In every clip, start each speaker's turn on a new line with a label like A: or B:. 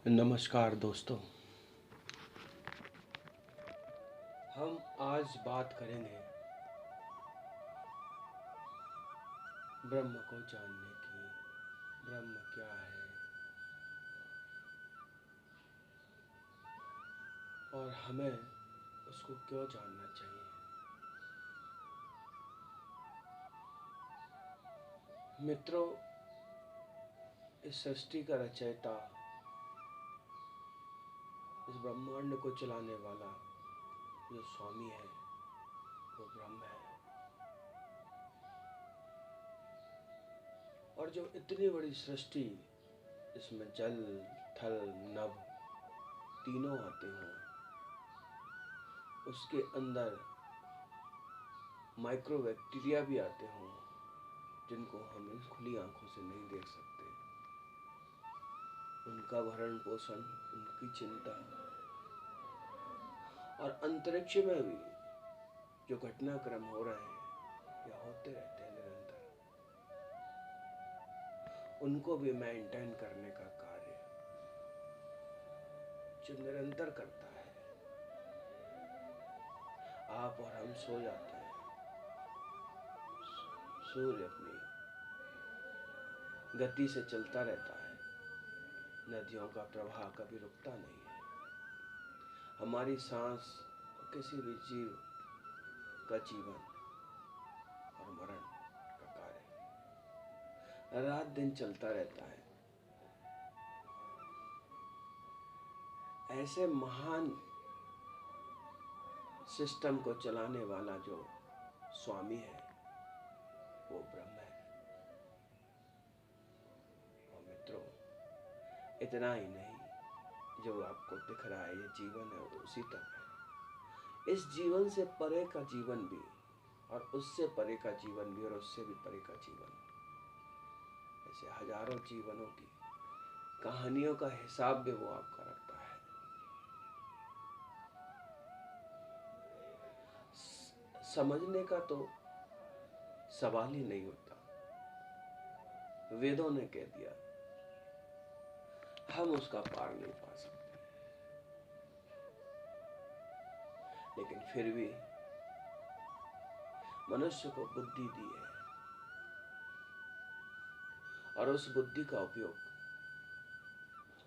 A: नमस्कार दोस्तों। हम आज बात करेंगे ब्रह्म को जानने की। ब्रह्म क्या है और हमें उसको क्यों जानना चाहिए। मित्रों, इस सृष्टि का रचयिता, इस ब्रह्मांड को चलाने वाला जो स्वामी है वो ब्रह्म है। और जो इतनी बड़ी सृष्टि, इसमें जल थल नभ तीनों आते हों, उसके अंदर माइक्रो बैक्टीरिया भी आते हों जिनको हम इन खुली आंखों से नहीं देख सकते, उनका भरण पोषण, उनकी चिंता, और अंतरिक्ष में भी जो घटनाक्रम हो रहे हैं या होते रहते हैं निरंतर, उनको भी मेंटेन करने का कार्य जो निरंतर करता है। आप और हम सो जाते हैं, सूर्य अपनी गति से चलता रहता है, नदियों का प्रवाह कभी रुकता नहीं है। हमारी सांस किसी भी जीव का जीवन और मरण का कार्य रात दिन चलता रहता है। ऐसे महान सिस्टम को चलाने वाला जो स्वामी है वो ब्रह्म है। और मित्रों, इतना ही नहीं, जो आपको दिख रहा है ये जीवन है वो उसी तक है। इस जीवन से परे का जीवन भी, और उससे परे का जीवन भी, और उससे भी परे का जीवन, ऐसे हजारों जीवनों की कहानियों का हिसाब भी वो आपका रखता है। समझने का तो सवाल ही नहीं होता। वेदों ने कह दिया, हम उसका पार नहीं पा सकते। लेकिन फिर भी मनुष्य को बुद्धि दी है, और उस बुद्धि का उपयोग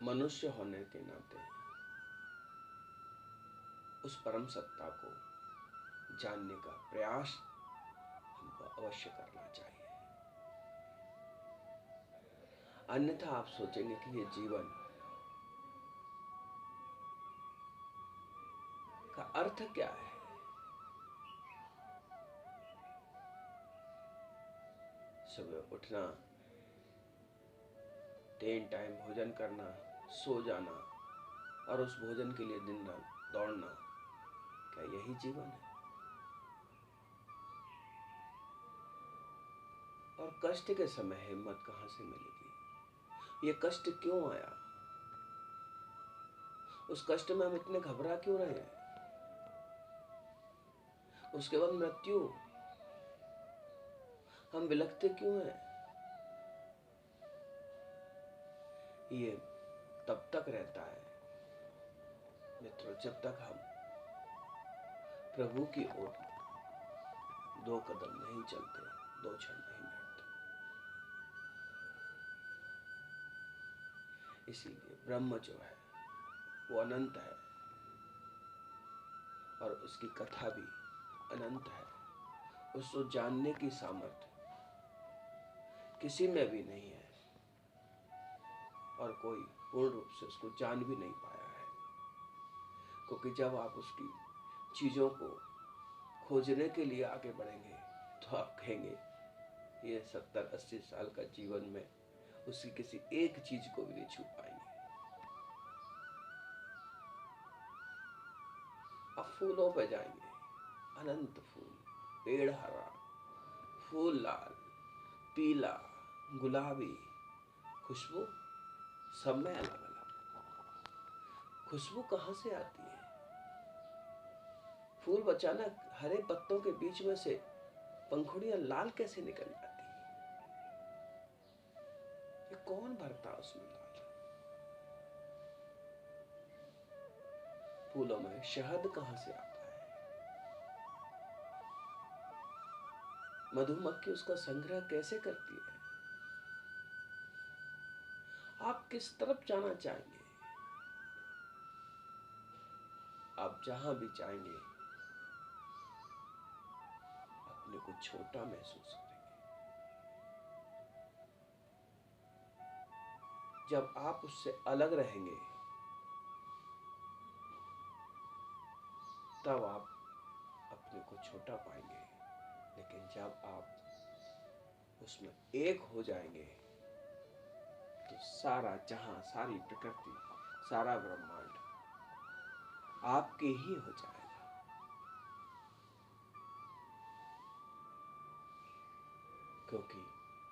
A: मनुष्य होने के नाते उस परम सत्ता को जानने का प्रयास हमको अवश्य करना चाहिए। अन्यथा आप सोचेंगे कि ये जीवन का अर्थ क्या है। सुबह उठना, 3 टाइम भोजन करना, सो जाना, और उस भोजन के लिए दिन रात दौड़ना, क्या यही जीवन है? और कष्ट के समय हिम्मत कहां से मिलेगी? ये कष्ट क्यों आया? उस कष्ट में हम इतने घबरा क्यों रहे हैं? उसके बाद मृत्यु, हम विलखते क्यों हैं? ये तब तक रहता है मित्रों, जब तक हम प्रभु की ओर 2 कदम नहीं चलते, 2 क्षण नहीं बैठते। इसीलिए ब्रह्म जो है वो अनंत है, और उसकी कथा भी अनंत है। उसको जानने की सामर्थ्य किसी में भी नहीं है, और कोई पूर्ण रूप से उसको जान भी नहीं पाया है। क्योंकि जब आप उसकी चीजों को खोजने के लिए आगे बढ़ेंगे तो आप कहेंगे ये 70-80 साल का जीवन में उसकी किसी एक चीज को भी नहीं छू पाएंगे। अब फूलों पे जाएंगे, अनंत फूल, पेड़ हरा, फूल लाल, पीला, गुलाबी, खुशबू सब में अलग अलग। खुशबू कहां से आती है? फूल अचानक हरे पत्तों के बीच में से पंखुड़ियां लाल कैसे निकल जाती है? ये कौन भरता उसमें लाल? फूलों में शहद कहां से आता है? मधुमक्खी उसका संग्रह कैसे करती है? आप किस तरफ जाना चाहेंगे? आप जहां भी जाएंगे अपने को छोटा महसूस करेंगे। जब आप उससे अलग रहेंगे तब आप अपने को छोटा पाएंगे, लेकिन जब आप उसमें एक हो जाएंगे तो सारा जहां, सारी प्रकृति, सारा ब्रह्मांड आपके ही हो जाएगा। क्योंकि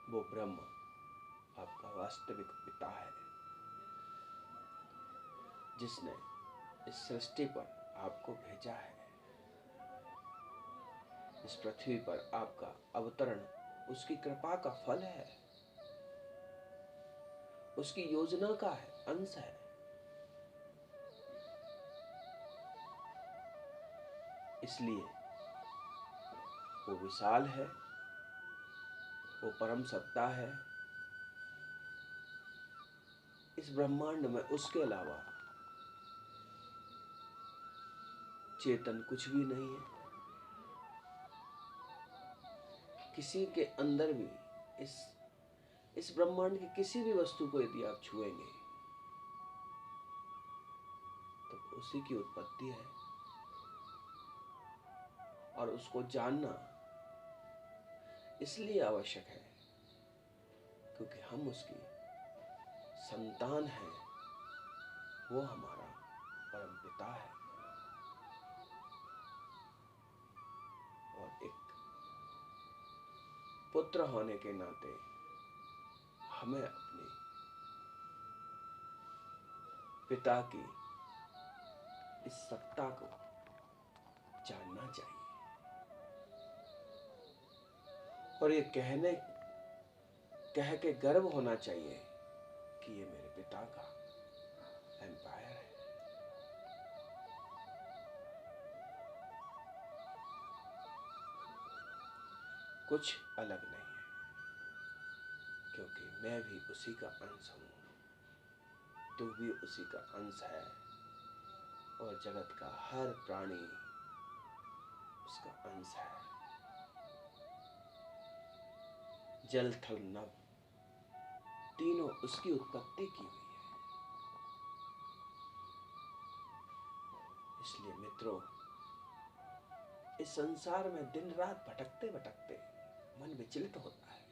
A: वो ब्रह्म आपका वास्तविक पिता है, जिसने इस सृष्टि पर आपको भेजा है। इस पृथ्वी पर आपका अवतरण उसकी कृपा का फल है, उसकी योजना का है, अंश है। इसलिए वो विशाल है, वो परम सत्ता है। इस ब्रह्मांड में उसके अलावा चेतन कुछ भी नहीं है। किसी के अंदर भी इस ब्रह्मांड की किसी भी वस्तु को यदि आप छुएंगे तो उसी की उत्पत्ति है। और उसको जानना इसलिए आवश्यक है क्योंकि हम उसकी संतान हैं। वो हमारा परम पिता है। और एक पुत्र होने के नाते हमें अपने पिता की इस सत्ता को जानना चाहिए और ये कह के गर्व होना चाहिए कि ये मेरे पिता का एम्पायर है। कुछ अलग नहीं है, क्योंकि मैं भी उसी का अंश हूं, तू भी उसी का अंश है और जगत का हर प्राणी उसका अंश है। जल थल नभ तीनों उसकी उत्पत्ति की हुई है। इसलिए मित्रों, इस संसार में दिन रात भटकते भटकते मन विचलित होता है,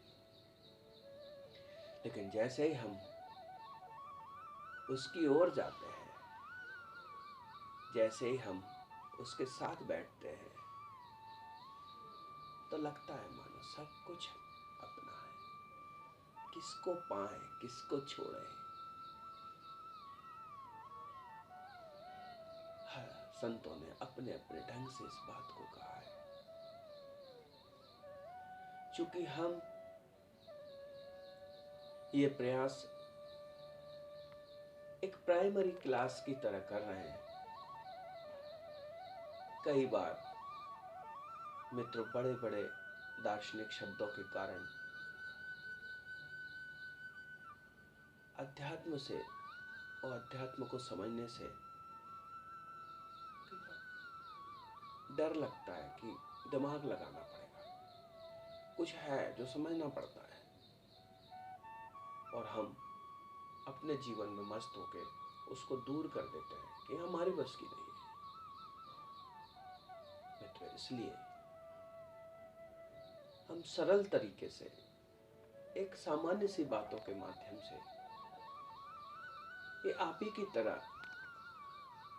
A: लेकिन जैसे ही हम उसकी ओर जाते हैं, जैसे ही हम उसके साथ बैठते हैं, तो लगता है मानो सब कुछ अपना है। किसको पाए, किसको छोड़े। हर संतों ने अपने अपने ढंग से इस बात को कहा है। चूंकि हम ये प्रयास एक प्राइमरी क्लास की तरह कर रहे हैं, कई बार मित्रों बड़े बड़े दार्शनिक शब्दों के कारण अध्यात्म से और अध्यात्म को समझने से डर लगता है कि दिमाग लगाना पड़ेगा, कुछ है जो समझना पड़ता है, और हम अपने जीवन में मस्त होकर उसको दूर कर देते हैं कि हमारी बस की नहीं है। मित्र, इसलिए हम सरल तरीके से एक सामान्य सी बातों के माध्यम से, ये आप ही की तरह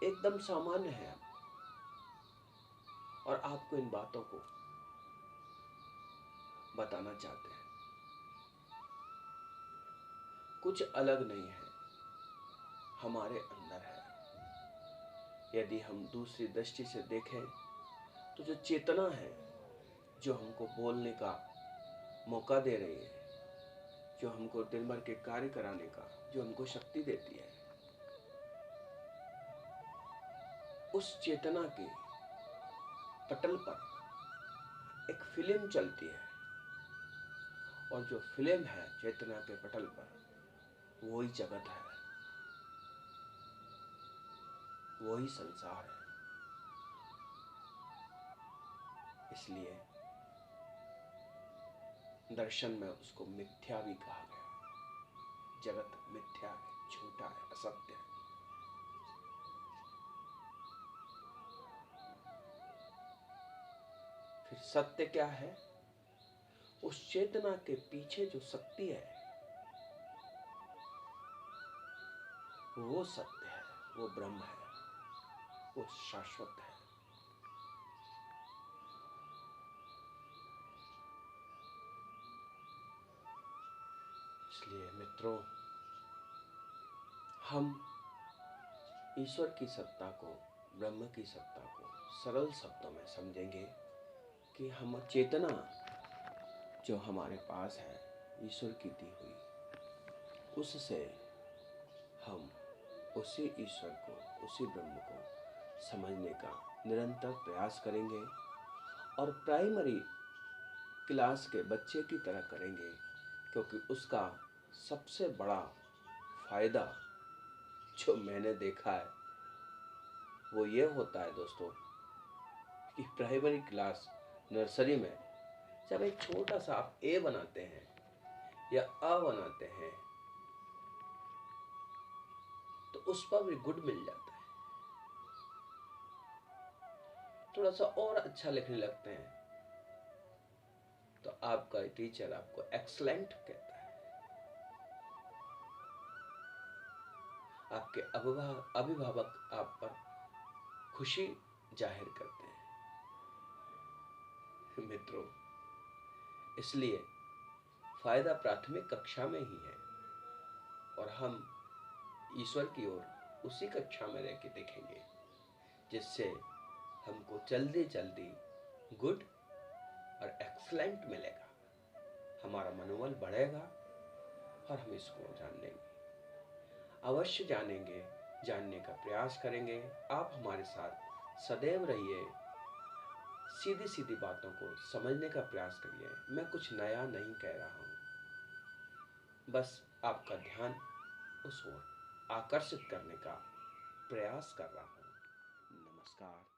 A: एकदम सामान्य है, और आपको इन बातों को बताना चाहते हैं। कुछ अलग नहीं है, हमारे अंदर है। यदि हम दूसरी दृष्टि से देखें तो जो चेतना है, जो हमको बोलने का मौका दे रही है, जो हमको दिन भर के कार्य कराने का, जो हमको शक्ति देती है, उस चेतना के पटल पर एक फिल्म चलती है, और जो फिल्म है चेतना के पटल पर, वही जगत है, वही संसार है। इसलिए दर्शन में उसको मिथ्या भी कहा गया। जगत मिथ्या है, झूठा है, असत्य है। फिर सत्य क्या है? उस चेतना के पीछे जो शक्ति है, वो सत्य है, वो ब्रह्म है, वो शाश्वत है। इसलिए मित्रों, हम ईश्वर की सत्ता को, ब्रह्म की सत्ता को सरल शब्दों में समझेंगे कि हम चेतना जो हमारे पास है ईश्वर की दी हुई, उससे हम उसी ईश्वर को, उसी ब्रह्म को समझने का निरंतर प्रयास करेंगे, और प्राइमरी क्लास के बच्चे की तरह करेंगे, क्योंकि उसका सबसे बड़ा फायदा जो मैंने देखा है वो ये होता है दोस्तों, कि प्राइमरी क्लास नर्सरी में जब एक छोटा सा आप ए बनाते हैं या अ बनाते हैं, तो उस पर भी गुड मिल जाता है। थोड़ा सा और अच्छा लिखने लगते हैं तो आपका टीचर आपको एक्सलेंट कहता है। आपके अभिभावक आप पर खुशी जाहिर करते हैं। मित्रों, इसलिए फायदा प्राथमिक कक्षा में ही है, और हम ईश्वर की ओर उसी कक्षा में रह के देखेंगे, जिससे हमको जल्दी जल्दी गुड और एक्सलेंट मिलेगा। हमारा मनोबल बढ़ेगा और हम इसको जान लेंगे, अवश्य जानेंगे, जानने का प्रयास करेंगे। आप हमारे साथ सदैव रहिए, सीधी सीधी बातों को समझने का प्रयास करिए। मैं कुछ नया नहीं कह रहा हूँ, बस आपका ध्यान उस ओर आकर्षित करने का प्रयास कर रहा हूँ। नमस्कार।